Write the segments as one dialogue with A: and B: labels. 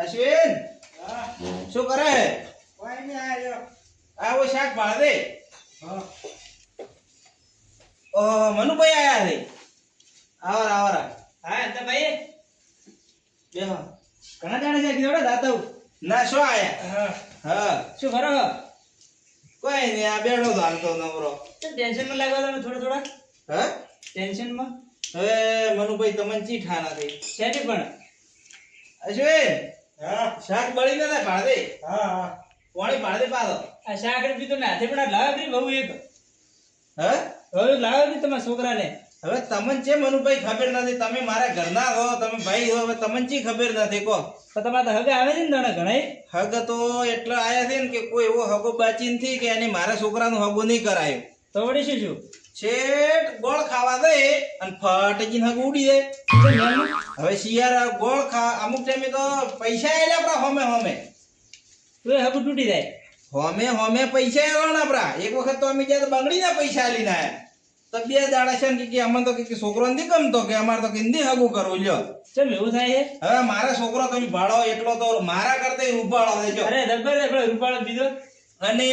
A: અશ્વિન
B: હા
A: શું કરે હે?
B: કોઈ નહીં આવ્યો.
A: આવો શાક ભાળ દે.
B: હા
A: મનુભાઈ આયા છે. આવરા આવરા
B: હા તો ભાઈ
A: બેહો.
B: ઘણા દાડા છે કીધું દાતા
A: ના શું આયા?
B: હા
A: હા
B: શું કરો
A: કોઈ નહીં, આ બેઠો તો હાલ તો નવરો.
B: ટેન્શન માં લાગવા તમે થોડા
A: હા
B: ટેન્શન માં
A: હવે મનુભાઈ તમને ચી ઠાના થઈ?
B: શેની પણ
A: અશ્વિન
B: હા
A: શાક બળી ને ભાળ દે.
B: હા હા
A: પાણી ભાળ દે પાછો.
B: આ શાક બી તો હાથે પણ લાવે બહુ એક
A: હા
B: હવે લાવે બી તમારા છોકરાને
A: હવે તમને છે મનુભાઈ ખબર નથી, તમે મારા ઘરના હો, તમે ભાઈ હો, હવે તમને ચી ખબર નથી કો?
B: તો તમારે તો હગે આવે છે ને દાણા ઘણા
A: હગ તો એટલા આયા છે ને કે કોઈ એવો હગો બાચી નથી કે એને મારા છોકરાનું હગો નહીં કરાયો.
B: તો વળી શું
A: છેટ ગોળ ખાવા દે અને ફાટજીને હગ ઉડી જાય. હવે શિયાળા ગોળ ખા અમુક ટાઈમે તો પૈસા આયેલા આપણા હોમે હોમે
B: તો એ હગું તૂટી જાય
A: હોમે હોમે પૈસા આવેલા આપણા. એક વખત તો અમે જ્યાં બંગડીના પૈસા આલીને આયા તો 2 દાડા છે ને કે અમને તો કે છોકરો નથી ગમતો કે અમારે તો હિન્દી હગું કરવું લ્યો.
B: ચમ એવું થાય છે
A: હવે મારા છોકરો તમે ભાડો એટલો તો મારા કરતા ઉપાડો દેજો.
B: અરે દરબાર આપણે રૂપાળો બીજો
A: અને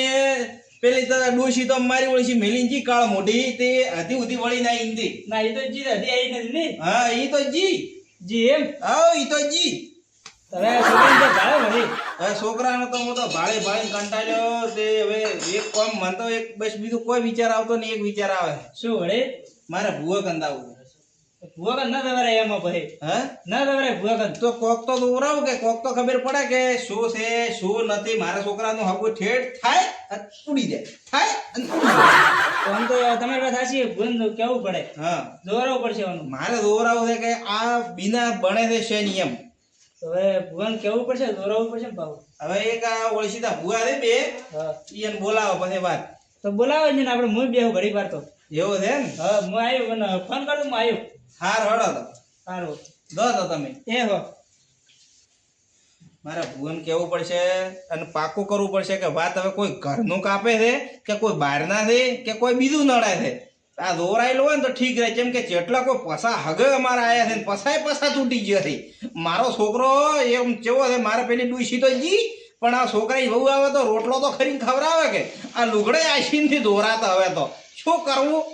A: પેલી તો ડોશી તો મારી ઓળશી મેલીનજી કાળ મોઢી તે હધી ઉધી વળી ના હિન્દી.
B: ના એ તો જી હજી આવી નથી ને
A: હા ઈ તો જી.
B: જી એમ
A: આવ ઈ તો જી.
B: હવે આ છોકરાને તો ભાળે વળી
A: હવે છોકરાનો તો હું તો ભાળે ભાળે કંટાળ્યો તે હવે એક કોમ મન તો એક બસ બીજું કોઈ વિચાર આવતો નહીં, એક વિચાર આવે
B: શું વળી
A: મારે ભૂવા કંદાવું.
B: ભૂવા ના દવરે એમાં ભાઈ
A: હા
B: ના દવરે ભૂવા
A: તો કોક તો દોરાવું કે કોક તો ખબર પડે કે શું છે શું નથી. મારા છોકરાનું હગું ઠેઠ થાય અને ઉડી જાય, થાય અને ઉડી જાય.
B: તો આમ તો તમારી વાત સાચી ભૂન કેવું પડે
A: હા
B: દોરાવું પડશે એનું
A: મારે દોરાવું છે કે આ બીના બને છે શેનિયમ.
B: તો હવે ભૂવાન કેવું પડશે દોરાવું પડશે ને ભાવ
A: હવે એક આ ઓળશીતા ભૂવા છે બે
B: હા
A: ઈ એને બોલાવો પછી વાત.
B: તો બોલાવો જ ને આપણે હું બેહું ઘડી વાર તો
A: એવું છે એમ?
B: હા હું આવ્યો અને ફોન કરું હું આવ્યો
A: હાર હળો તો
B: સારું
A: દો તો તમે.
B: એ હો
A: મારા ભુવન કેવું પડશે અને પાકું કરવું પડશે કે વાત હવે કોઈ ઘરનું કાપે છે કે કોઈ બહારના છે કે કોઈ બીજું નડે છે. આ દોરાયેલું હોય ને તો ઠીક રહે, કેમ કે જેટલા કોઈ પસા હગે અમારા આયા છે ને પસા તૂટી ગયો છે. મારો છોકરો એમ કેવો છે, મારે પેલી ડૂસી તો જી પણ આ છોકરા બહુ આવે તો રોટલો તો ખરીને ખવડાવે કે આ લુગડે આશીનથી દોરાતા. હવે તો શું કરવું?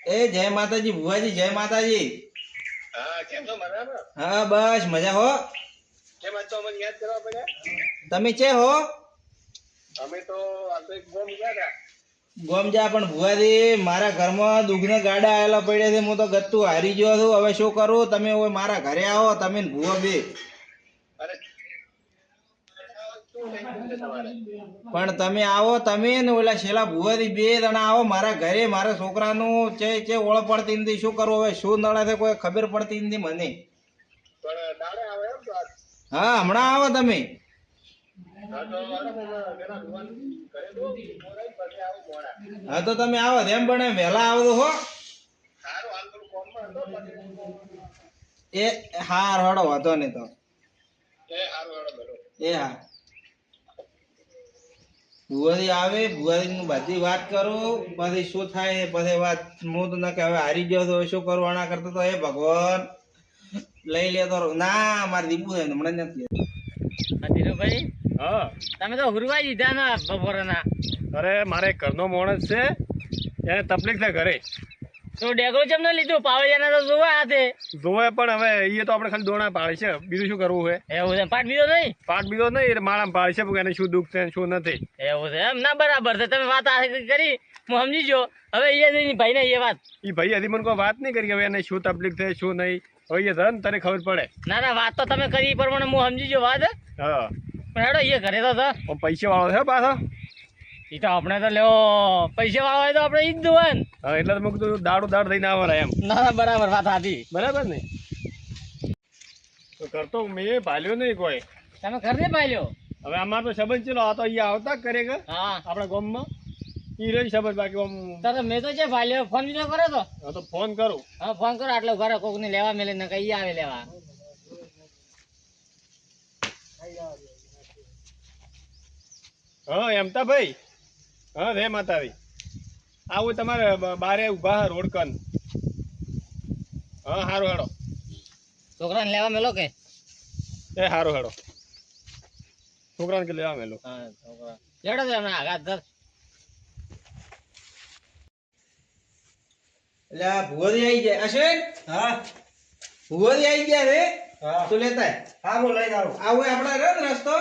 A: એ જય માતાજી ભુવાજી, જય માતાજી.
C: હા કેમ છો મજામાં?
A: હા બસ મજા હો.
C: કેમ આજ તો અમને યાદ કરવા પડ્યા?
A: તમે છે હો?
C: અમે તો આ તો એક ગોમ ગયા હતા.
A: ગોમજા પણ ભુવાજી મારા ઘરમાં દુઃખના ગાડા આવેલા પડ્યા છે. હું તો ગત્તું હારી ગયો છું. હવે શું કરું? તમે હવે મારા ઘરે આવો, તમે ને ભુવા બે.
C: અરે શું ટેન્શન છે તમારે?
A: પણ તમે આવો, તમે ને ઓલા છેલ્લા ભુવાથી બે જણા આવો મારા ઘરે. મારા છોકરાનું છે ઓળ પડતી નથી. શું કરવું હવે? શું નડે છે કોઈ ખબર પડતી નથી મને.
C: પણ દાડે આવે એમ તો આજ?
A: હા હમણાં આવો તમે.
C: હા તો પેલા ભગવાન ઘરે દો મોરાઈ પછી આવું મોડા.
A: હા તો તમે આવો જેમ બને વહેલા આવો હો.
C: સારું હાલ થોડું કોમમાં હતો પછી
A: એ હાર હડો વાંધો નહીં તો.
C: એ સારું હેડો બેઠો.
A: એ હા ભુવાજી આવે, ભુવાજી બધી વાત કરું પછી શું થાય પછી વાત. હું તો ના કે હવે હારી ગયો તો શું કરું? આના કરતા તો એ ભગવાન લઈ લેતો ના. મારે દીપુ છે હમણાં નથી.
B: ધીરુભાઈ
C: હા
B: તમે તો હુરવાઈ દીધા ના બપોરના
C: અરે મારે ઘરનો માણસ છે, એને તકલીફ છે ઘરે.
B: તો ડેગો ચમ ન લીધું પાવડિયાના તો જોવા હાથે
C: જોવે પણ હવે એ તો આપણે ખાલી દોણા પાડે છે, બીજું શું કરવું છે?
B: એવું છે પાટ બીજો નહીં
C: પાઠ બીજો નહીં એટલે માળા પાડે છે પણ એને શું દુઃખ છે શું નથી.
B: એવું છે એમ ના બરાબર છે તમે વાત આ કરી હું સમજી ગયો. હવે એ ભાઈ ને એ વાત
C: એ ભાઈ હજી મને કોઈ વાત નહીં કરી કે હવે એને શું તકલીફ છે શું નહીં. હવે એ ધન તને ખબર પડે.
B: ના ના વાત તો તમે કરી એ પ્રમાણે હું સમજી ગયો વાત
C: હા
B: પણ હેડો એ ઘરે તો
C: પણ પૈસા વાળો છે પાછો.
B: એ તો આપણે તો લેવો પૈસા વાળો હોય તો આપણે ઈ જ દોવાન.
C: હા એટલે તો મેં કીધું દાડ થઈને આવે એમ.
B: ના ના બરાબર વાત હતી
C: બરાબર ને? તો કરતો મેં ભાલ્યો નહીં કોઈ.
B: તમે ઘર ને પાલ્યો.
C: હવે અમારો તો સંબંધ ચલો આ તો અહીંયા આવતા કરે કે
B: હા
C: આપણા ગામમાં એ રહી સંબંધ. બાકી આમ
B: તારે મેં તો છે પાલ્યો ફોન બીજો કર્યો તો
C: હા તો ફોન કરું.
B: હા ફોન કરો આટલો ઘરે કોક ને લેવા મેલે ને કઈ આવે લેવા.
D: હા એમતા ભાઈ. હા રે માતાજી. આવું તમારે બારે ઉભા રોડ કન. હા હારું હેડો.
B: છોકરાને લેવા મેલો કે
D: એ હારું હેડો. છોકરાને કે લેવા મેલો.
B: હા છોકરા લેડો તો એમને આઘાત ધર
A: એટલે આ ભુવોથી આવી જાય અશ્વિન. હા ભુવોથી આવી ગયા રે.
D: હા
A: તું લેતા આય.
D: હા હું લઈને આવું.
A: આ હોય આપણા રહ્યો ને રસ્તો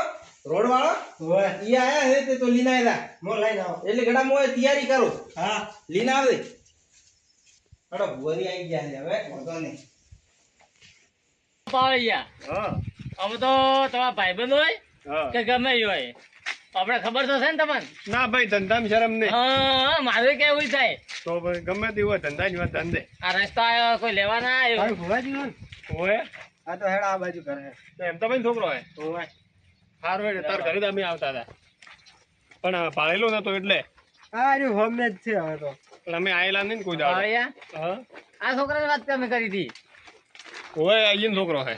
A: રોડ વાળો
D: હોય
A: ઈ આયા છે તે તો લીને આવ્યા.
D: હું લઈને આવું.
A: એટલે ગડા મોય તૈયારી કરું.
D: હા
A: લીને આવે. હડો ભુવોથી આવી ગયા છે હવે વાંધો નહીં.
B: પાવળિયા
D: હા
B: હવે તો તમારા ભાઈબંધ હોય
D: હા.
B: કે ગમે ઈ હોય આપણે ખબર તો છે ને તમને
D: ના ભાઈ ધંધામાં શરમ નહીં.
B: હા મારે કેવું થાય
D: તો ભાઈ ગમે તે હોય ધંધાની વાત ધંધે.
B: આ રસ્તા આવ્યો કોઈ લેવા ના આવ્યો
D: હોય
A: આ તો હેડ આ બાજુ કરે.
D: તો એમ તો ભાઈ છોકરો હોય.
A: હોય
D: હારું હેડ તાર ઘરે જ અમે આવતા હતા. પણ પાળેલો નતો એટલે.
A: આ રહ્યું હોમે જ છે હવે તો.
D: પણ અમે આયેલા નહીં ને કોઈ દાડો.
B: પાવળિયા
D: હા
B: આ છોકરાની વાત તમે કરી હતી
D: હોય આઈને છોકરો હે.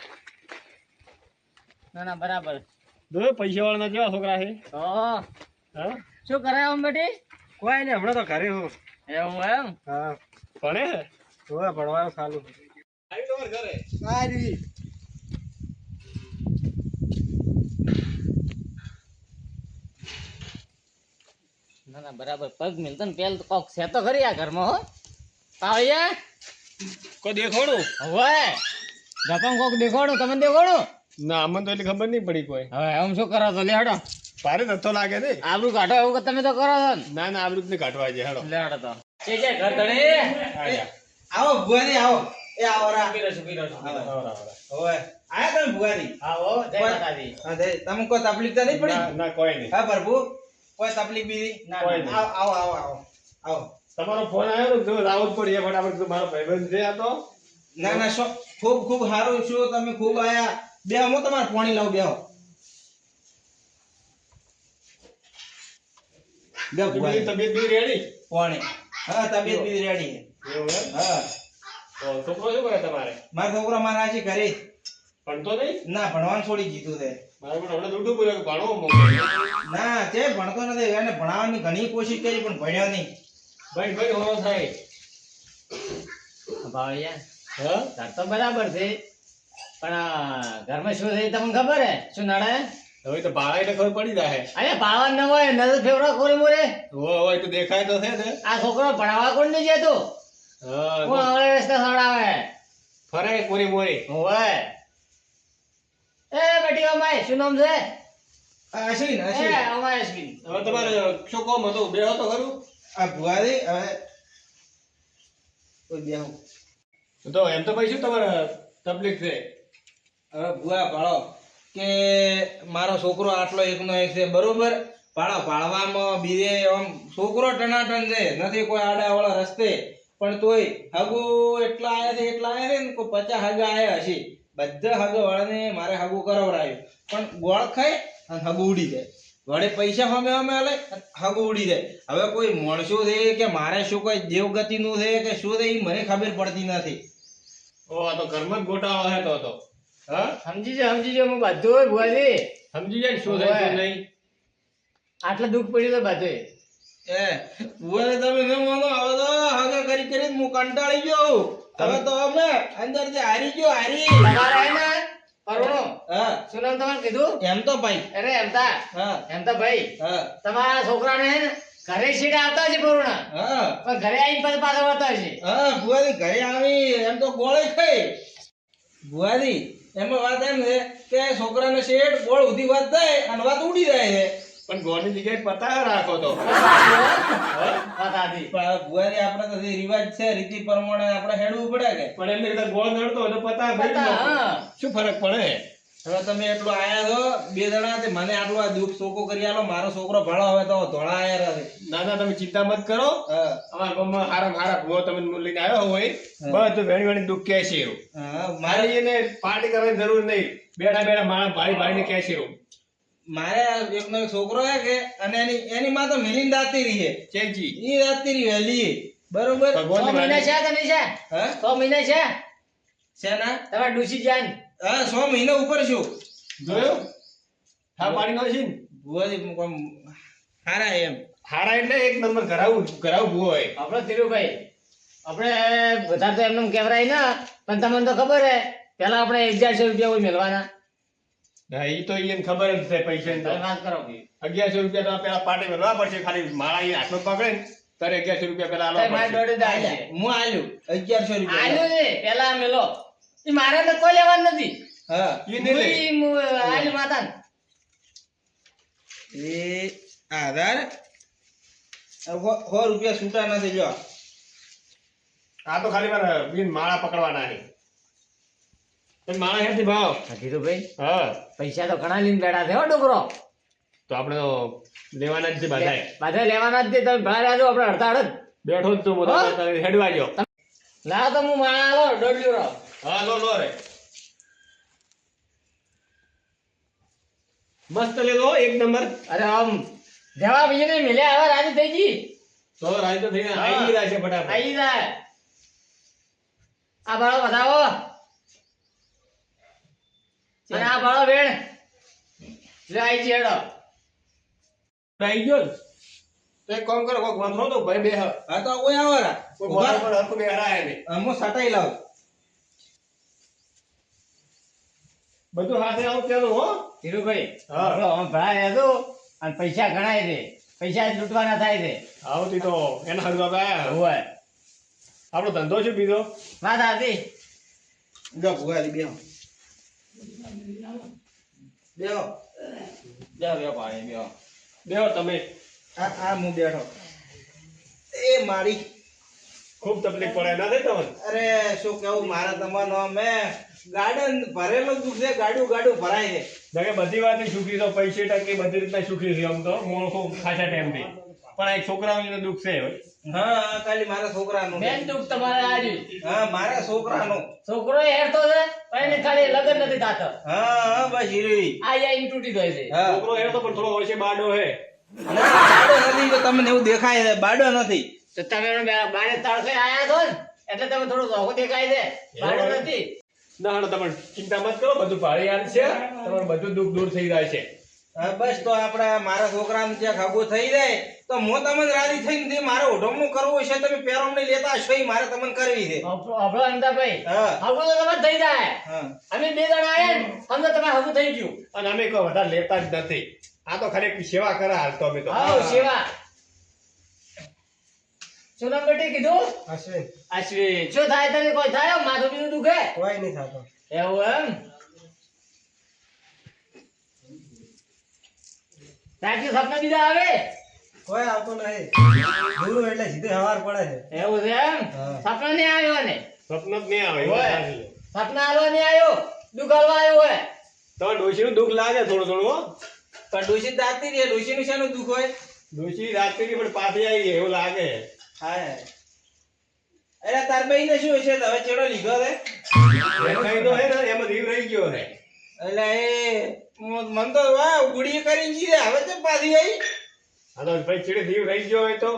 B: ના ના બરાબર
D: જો પૈસા વાળા કેવા છોકરા છે.
B: તો
D: હા
B: શું કરાય આમ બેટી
A: કોઈ નહીં હમણાં તો ઘરે હું.
B: એવું એમ
A: હા
D: ભણે હે.
A: હવે ભણવાનું ચાલુ.
D: આવી તમારે ઘરે.
A: આ રહી.
B: ના ના બરાબર પગ મિલતો ને પેલ તો કોક છે તો ખરી આ ઘરમાં હો પાવળિયા
D: કોઈ દેખોડું.
B: હવે ગપમ કોક દેખાડું તમે દેખાડું
D: ના અમને તો એટલી ખબર નહીં પડી કોઈ.
B: હવે આમ શું કરો તો લે હડો
D: ભારે ધક્કો લાગે ને.
B: આબરૂ કાઢો એવું કે તમે તો કરો છો ને
D: ના ના આવૃત ને કાઢવા છે હેડો.
B: લે હડો તો કે ઘર ધણે
A: આવો ભુવાજી આવો. એ આવો રા.
D: આવરા.
A: હોય આયા તમે ભુવાજી.
B: આવો જય માતાજી
A: હા તે તમે કોઈ તકલીફ તો નહીં પડી.
D: ના ના કોઈ નહીં.
A: હા પ્રભુ કોઈ તકલીફ બીજી.
B: ના,
D: કોઈ
B: ના.
D: નહીં.
A: આવો આવો આવો આવો.
D: તમારો ફોન આવ્યો ને જો લાવો જ પડીએ ફટાફટ. તો મારો ભાઈબંધ છે આ તો.
A: ના ના ખૂબ ખૂબ સારું છું તમે ખૂબ આયા. બે હું તમારે પાણી લાવું બેહો. બે
D: તમારી
A: ભુવાજી
D: તબિયત બી રેડી.
A: પાણી. હા તબિયત બીજી રેડી છે.
D: એવું એમ.
A: હા
D: તો છોકરો શું કરે તમારે.
A: મારા છોકરો મારા છે ઘરે.
D: ભણતો નહીં.
A: ના ભણવાનું છોડી દીધું છે.
D: મારે પણ હમણાં દૂધું બોલ્યો કે ભણવો
A: ના તે ભણતો નથી એને ભણાવવાની ઘણી કોશિશ કરી પણ ભણ્યો નહીં.
D: ભાઈ ભાઈ હોરો થાય.
B: ભાવળિયા
D: હા
B: ઘર તો બરાબર છે પણ ઘરમાં શું છે તમને ખબર હે શું નડે
D: હવે તો ભાડા એટલે ખબર પડી જાય.
B: અરે ભાવન ન હોય નજર ફેવડા ખોરી મોરે
D: હોય તો દેખાય તો છે ને.
B: આ છોકરો ભણાવવા કોણ નહીં જતો
D: હા
B: કોણ હવે રસ્તે સડાવે
D: ફરે કોરી મોરી.
B: હોય એ બેટી અમાય શું નામ છે
A: અશ્વિન
B: એ
A: અશ્વિન
B: અમાય અશ્વિન
D: હવે તમારે શું કોમ હતું બે હતો ખરું.
A: આ ભુવાજી હવે કોઈ બેહો.
D: તો એમ તો ભાઈ શું તમારે તકલીફ છે.
A: હવે ભુવા ભાળો કે મારો છોકરો આટલો એકનો એક છે બરોબર. ભાળો ભાળવામાં બીજે આમ છોકરો ટનાટન છે નથી કોઈ આડાવાળા રસ્તે પણ તોય હગુ એટલા આયા છે ને કોઈ 50 હગા આયા હશે. બધા હગા વાળાને મારે હગુ કરાવરાયું પણ ગોળ ખાય અને હગુ ઉડી જાય. વડે પૈસા હમે હાલે હગુ ઉડી જાય. હવે કોઈ માણસો છે કે મારે શું કોઈ દેવગતિનું છે કે શું છે એ મને ખબર પડતી નથી.
D: ઓ આ તો ઘરમાં જ ગોટાળો છે તો. હા
B: સમજી જો હું બધું હોય ભુવાજી
D: સમજી જાય ને શું થાય શું નહીં.
B: આટલું દુઃખ પડ્યું તો બધું
A: એ ભુવાને તમે ન માનો હવે તો હગા કરી કરીને હું કંટાળી ગયો. હવે તો અમે અંદર જે હારી ગયો હારી.
B: તમારે હે ને પરુણો
A: હા
B: શું નામ તમારે કીધું
A: એમ તો ભાઈ.
B: અરે એમતા
A: હા
B: એમતા ભાઈ
A: હા
B: તમારા છોકરાને હે ને ઘરે સીધા આવતા છે પરુણા
A: હા
B: પણ ઘરે આવીને પછી પાછા વળતા છે
A: હા ભુવાજી ઘરે આવી એમ તો ગોળે ખાઈ. ભુવાજી એમાં વાત એમ છે કે છોકરાને શેઠ ગોળ ઉધી વાત થાય અને વાત ઉડી જાય છે.
D: પણ ગોળની જગ્યાએ પતા રાખો તો.
B: વાત આધી
A: પણ હવે ભુવાજી આપણે તો જે રિવાજ છે રીતિ પ્રમાણે આપણે હેડવું પડે કે.
D: પણ એમને કદાચ ગોળ નડતો હોય તો પતા ભરી
B: પતા,
D: નાખો.
B: હા.
D: શું ફરક પડે.
A: હવે તમે એટલું આયા છો બે જણા તે મને આટલું આ દુઃખ સોકો કરી આલો. મારો છોકરો ભાળો હવે તો ધોળા આયા રહે.
D: ના ના તમે ચિંતા મત કરો.
A: હા
D: અમારા ગામમાં હારા ભૂવો તમે લઈને આવ્યો હોય બધું વેણી વેણી દુઃખ કહે છે એવું.
A: હા
D: મારે એને પાર્ટી કરવાની જરૂર નહીં. બેઠા બેઠા માણસ ભાડી ભાડીને કહે છે એવું.
A: મારે એકનો એક છોકરો હે કે અને એની માં તો મિલિંદ દાતી રહી છે.
D: ચેજી
A: ઈ દાતી રહી વહેલી બરોબર.
B: 6 મહિના છે કે નહીં છે
A: હા
B: 6 મહિના છે
A: શેના
B: તમારે ડૂસી જાય
A: હા 6 મહિના ઉપર છું.
D: જોયું. હા પાણી નો છે ને.
A: ભુવાજી હારા એમ
D: હારા એટલે એક નંબર કરાવવું હોય.
B: આપણો ધીરુભાઈ આપણે બધા તો એમને કેવરાય ના, પણ તમને તો ખબર હે પેલા આપણે 1100 રૂપિયા કોઈ મેળવાના.
D: હા, ઈ તો એને ખબર જ છે પૈસા
B: તમે વાત કરો.
D: 1100 રૂપિયા તો પેલા પાટે મેળવા પડશે. ખાલી માળા ઈ હાથમાં પકડે ને ત્યારે 1100 રૂપિયા પેલા
B: સાહેબ, મારે
D: આલવા
B: દોઢ જ આલે.
A: હું આલ્યું 1100 રૂપિયા
B: આલ્યું ને પેલા મેલો ઈ મારે તો કોઈ લેવાનું નથી.
A: હા
D: ઈ નહીં લે.
B: આલ્યું માતાને.
A: એ આધાર 100 રૂપિયા છૂટા નથી જો
D: આ તો ખાલી મારે બીન માળા પકડવાના છે. પણ માળા હેથી ભાવ.
B: હા, ધીરુભાઈ
D: હા,
B: પૈસા તો ઘણા લઈને બેઠા છે હો ડોકરો.
D: તો આપણે તો લેવાના જ છે બધાય.
B: બધા લેવાના જ છે. તમે ભણા રહેજો, આપણે અડધા અડધ
D: બેઠો જ છું
B: હા?
D: બધા હેડવા ગયો.
B: લાવો તો હું માણા આલો દોઢ લો.
D: હા, લો રે મસ્ત લે લો, એક નંબર.
B: અરે આમ જવાબ એને મિલ્યા હવે રાજી થઈ ગઈ.
D: તો રાજ તો થઈને
B: હા.
D: આવી રહ્યા છે ફટાફટ.
B: આઈ જાય આ બાળો બતાવો અને આ બાળો વેણ લે આઈ જી હેડો.
D: આવી ગયો ને? તો એક કામ કરો, કોક વાંધો તો ભાઈ બે હ.
A: હા તો કોઈ આવરા
D: કોઈ મોઢા પર હરખું બે હરાય નહીં.
A: હું સટાઈ લાવ
D: બધું હાથે આવું પેલું હો.
B: ધીરુભાઈ
D: હા.
B: બોલો આમ ભણા રહેજો અને પૈસા ગણાય છે. પૈસા જ લૂંટવાના થાય છે.
D: આવતી તો એના હારું આપણે આયા.
B: હોય
D: આપણો ધંધો છે બીજો.
B: વાત હતી.
A: જો ભુવાજી બેહો બેહો બેહો પાણી બેહો
D: દેવો તમે.
A: આ હું બેઠો એ મારી
D: ખૂબ તકલીફ પડે ના થાય તમને?
A: અરે શું કેવું મારે તમારો મેં ગાર્ડન ભરેલું દુઃખ છે ગાડું ભરાય છે
D: જોકે બધી વાત સુખી તો પૈસે ટકે બધી રીતના સુખી છે આમ તો મોણસો ખાસા ટાઈમથી. પણ આ છોકરાઓનું દુઃખ છે ભાઈ.
A: હા ખાલી મારા છોકરાનું
B: મેન દુઃખ તમારે આવ્યું.
A: હા મારા છોકરાનું
B: છોકરો હેરતો છે પણ એને ખાલી લગન નથી થતો.
A: હા બસ હીરી
B: આઈને તૂટી જાય છે.
A: હા
D: છોકરો એ તો પણ થોડો હોય છે બાડો હે.
A: ના, બાડો નથી તો તમને એવું દેખાય છે બાડો નથી
B: તો તમે બારે તળસે આયા છો ને એટલે તમે થોડું ધોકો દેખાય છે. બાળો નથી.
D: ના હાલો તમે ચિંતા મત કરો, બધું ભાળી યાદ છે. તમારું બધું દુઃખ દૂર થઈ જાય છે.
A: હા બસ તો આપડા મારા છોકરાનું જ્યાં ખાગું થઈ જાય તો હું તમને રાજી થઈને મારે ઓઢમણું કરવું છે તમે પેરોમણી લેતા છો ઈ મારે તમને કરવી છે
B: આપણો અમદાભાઈ
A: હા
B: આપણું તો તમારે થઈ જાય.
A: હા
B: અમે બે જણા આયા ને અમને તમે હગું થઈ ગયું.
D: અને અમે કોઈ વધારે લેતા જ નથી. આ તો ખાલી સેવા કરે હાલ તો અમે તો.
B: હાઉ સેવા. શું નામ બેટી કીધું?
A: અશ્વિન
B: અશ્વિન. શું થાય તને કોઈ થાય માથું બીજું દુખે?
A: કોઈ નહીં થતો
B: એવું એમ? સાચી સપના બીજા આવે?
A: કોઈ આવતો નહીં દૂર એટલે સીધે હવાર પડે છે
B: એવું છે એમ?
A: હા.
B: સપના નહીં આવ્યો ને?
D: સપનું જ નહીં આવે એવું
B: હોય.
D: લાગે છે.
B: સપના હાલવા નહીં આવ્યો, દુઃખ હાલવા આવ્યો હોય.
D: તમારે ડોશીનું દુઃખ લાગે થોડું થોડું હો.
A: પણ ડોશી દાતી રે ડોશી નું શાનું દુઃખ હોય
D: ડોશી રાત્રિ પણ પાછી આવી ગઈ એવું લાગે.
A: હા અરે તાર ભાઈ ને શું છે હવે ચેડો લીધો છે
D: કઈ તો હે ને એમાં રીવ રહી ગયો હે.
A: એટલે એ મન તો વાહ ગુડી કરી ગઈ રે હવે તો પાછી આવી
D: હા તો ભાઈ ચીડે રીવ રહી ગયો હોય તો.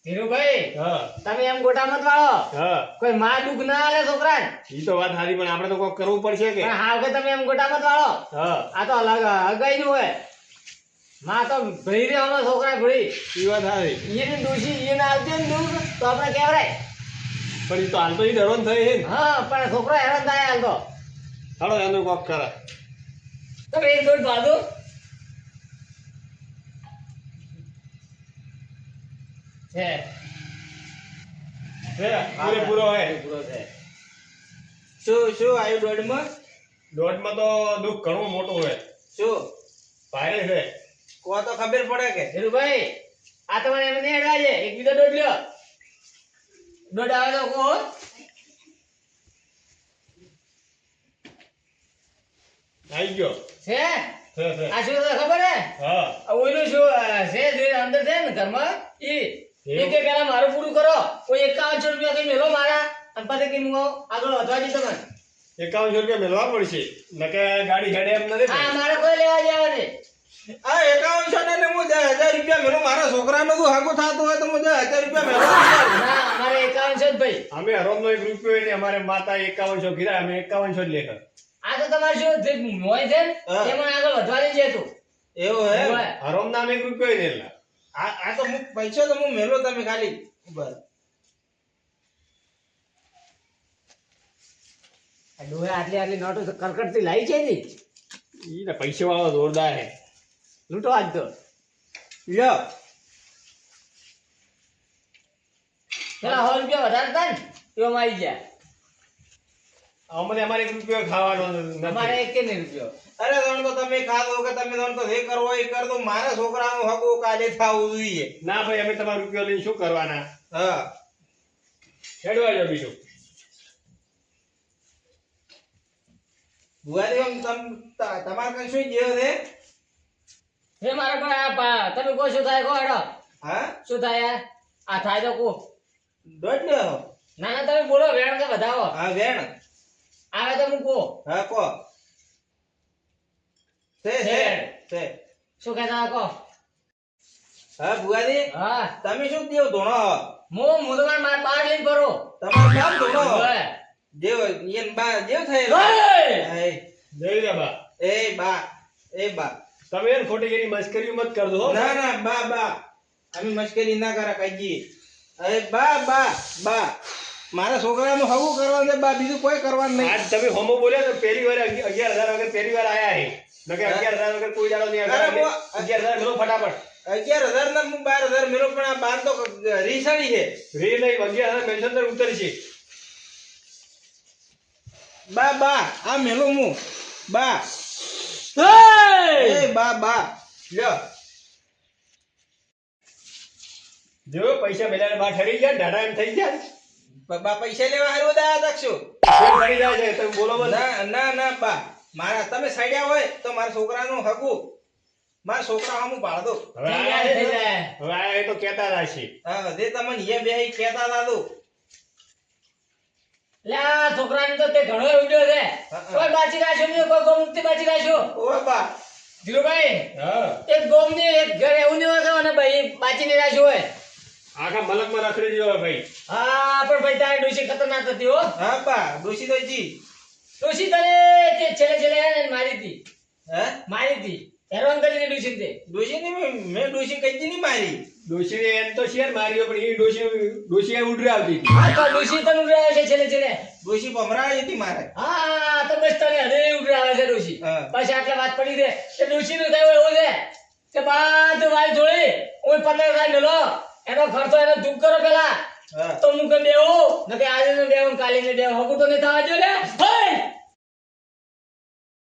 B: ધીરુભાઈ
D: હા
B: તમે એમ ગોટા મત વાળો.
D: હા
B: કોઈ માં દુઃખ ના આલે છોકરાને.
D: ઈ તો વાત સારી, પણ આપણે તો કોક કરવું પડશે કે.
B: પણ હા કે તમે એમ ગોટા મત વાળો.
D: હા
B: આ તો અલગ અગાઈ નું હોય. માં તો ભરી રહેવાનો છોકરા ભરી.
D: ઈ વાત સારી.
B: એને દોષી એને આવતી ને દુઃખ તો આપણે કહેવાય.
D: પણ ઈ તો હાલ તો ઈ ડરોન થઈ હે ને.
B: હા પણ છોકરો હેરાન થાય હાલ તો.
D: હાલો એનું કોક કરે.
B: તમે એક દોઢ બાજુ છે
D: પૂરેપૂરો હે.
B: પૂરો છે.
A: શું આવ્યું દોડમાં
D: દોઢમાં તો દુઃખ ઘણું મોટું હોય.
A: શું
D: ભારે છે.
A: કો તો ખબર પડે કે
B: ધીરુભાઈ આ તમારે એમ નહીં અડવા છે. એક બીજો દોઢ લ્યો. દોઢ આવે તો કહો.
D: આવી ગયો
B: છે
D: છે.
B: આ શું છે ખબર હે?
D: હા
B: આ ઓયલું શું છે જે અંદર છે ને ઘરમાં ઈ કે પેલા મારું પૂરું કરો. કોઈ 5100 રૂપિયા કઈ મેલો મારા અને પછી કઈ હું આગળ વધવા દી તમને.
D: 5100 રૂપિયા મેળવા પડશે, નકે ગાડી હેડે એમ નથી.
B: હા મારે કોઈ લેવા જવા નહીં.
A: આ 5100 ને હું 10,000 રૂપિયા મેળું મારા છોકરાનું જો હાગું થતું હોય તો હું 10,000 રૂપિયા મેળવું
B: ના અમારે 5100 જ ભાઈ.
D: અમે હરોમનો એક રૂપિયો હોય ને અમારે માતા 5100 કીધા, અમે 5100 જ લેખા.
B: આ તો તમારે શું જે મોય છે ને
A: હા.
B: એમાં આગળ વધવા દે છે તું.
A: એવું હે
B: હોય.
D: હરોમના અમે એક રૂપિયો ય નહીં લેલા.
A: આ તો હું પૈસા તો હું મેલો તમે ખાલી બસ
B: આ ડોહે આટલી આટલી નોટો તો કરકટથી લાવી છે ને
D: ઈ ને પૈસા વાળો જોરદાર હે
B: લૂંટો આજ તો
A: લ્યો
B: પેલા 100 રૂપિયા વધારે હતા ને એવામાં આવી ગયા
D: અમને અમારે 1 રૂપિયો ખાવાનો નથી.
B: અમારે એકે નહીં રૂપિયો
A: અરે ધણ તો તમે ખાધો કે તમે ધણ તો જે કરવો એ કર દો મારા છોકરાનું હગું કાલે થાવું જોઈએ
D: ના ભાઈ અમે તમારો રૂપિયો લઈને શું કરવાના
A: હા
D: હેડવા જો બીજું
A: ભુવાજી આમ તમારે કઈ શું જેવો છે
B: હે મારા પણ તમે કહો શું થાય કહો હેડો
A: હા
B: શું થાય આ થાય તો કહો
A: દોઢ લ્યો
B: ના ના તમે બોલો વેણ કે બતાવો
A: હા વેણ
B: આવે તો હું કહો
A: હા કો છે
B: શું કહેતા કહો
A: હા ભુવાજી
B: હા
A: તમે શું દેવ ધોણો હો
B: હું તો માર બાર લઈને ફરો
A: તમારું નામ ધોણો હો
B: ઓય.
A: દેવ ઈયન બા દેવ થાય
B: ઓય.
D: જઈ રે બા
A: એ બા
D: તમે એને ખોટી એની મસ્કરી મત કરજો હો
A: ના ના બા અમે મશ્કરી ના કરા કાજી અરે બા મારા છોકરાનું હવું કરવાનું છે બા બીજું કોઈ કરવાનું નહીં
D: આજ તમે હોમો બોલ્યા તો પહેલી વાર 11,000 વગર પહેલી વાર આયા હે નકે 11,000 વગર કોઈ દાડો નહીં
A: અરે
D: આવ્યો.
A: બો-
D: 11,000 મેલો ફટાફટ
A: 11,000 ના હું 12,000 મેળો પણ આ બાર તો રીસાડી છે
D: રે લઈ 11,000 મેન્શન તો ઉતરશે
A: બા આ મેલો હું બા એ બા લ્યો
D: જો પૈસા મેલાને બા ઠરી ગયા ઢાઢા એમ થઈ ગયા
A: બા પૈસા લેવા હારું દા દક્ષો
D: કેમ ઠરી જાય છે તમે બોલો મને
A: ના બા મારા તમે સાડ્યા હોય તો મારા છોકરાનું હગું મારા છોકરા હમું પાડ દો
D: હવે
B: થઈ
D: આ
B: જાય, થઈ જાય.
D: હવે આ એ તો કહેતા રાખશે
A: હા જે તમને એ બે કહેતા હતા તો
B: લે આ છોકરાને તો તે ઘણો ઉડ્યો છે
A: હા.
B: કોઈ બાચી રાખ્યો નહીં કોઈ ગોમતી બાચી રાખ્યો
A: ઓ બા
B: ધીરુભાઈ
D: હા
B: એક ગોમ ને એક ઘર એવું નહીં હોય કે મને ભાઈ બાચી નહીં રાખ્યો હોય
D: આખા મલકમાં રખડી ગયો ભાઈ
B: હા પણ ભાઈ તારે ડોશી ખતરનાક હતી હો
A: હા બા ડોશી તો જી
B: ડોશી તને તે છેલ્લે એને મારી હતી
A: હે
B: હેરાન કરીને ડોશી તે
A: ડોશી ને મેં ડોશી કઈ દી નહીં મારી
D: ડોશીને એમ તો શેર માર્યો પણ એ ડોશી એ ઉડરી આવતી હતી
B: હા તો ડોશી તને ઉડરાવે છે છેલ્લે
A: ડોશી ભમરાળી હતી મારે
B: હા તો બસ તને હૃદય ઉડરાવે છે ડોશી
A: હા.
B: બસ આટલા વાત પડી છે કે ડોશી નું થયું એવું છે કે બધું વાલ જોડી ઓય 15,000 મેલો એનો ખર્ચો એનો દુઃખ કરો પેલા
A: હા
B: તો હું કે બેહું નકે આજે ને બેહું કાલે ને બેહું હકુ તો નહીં થવા જો લે હો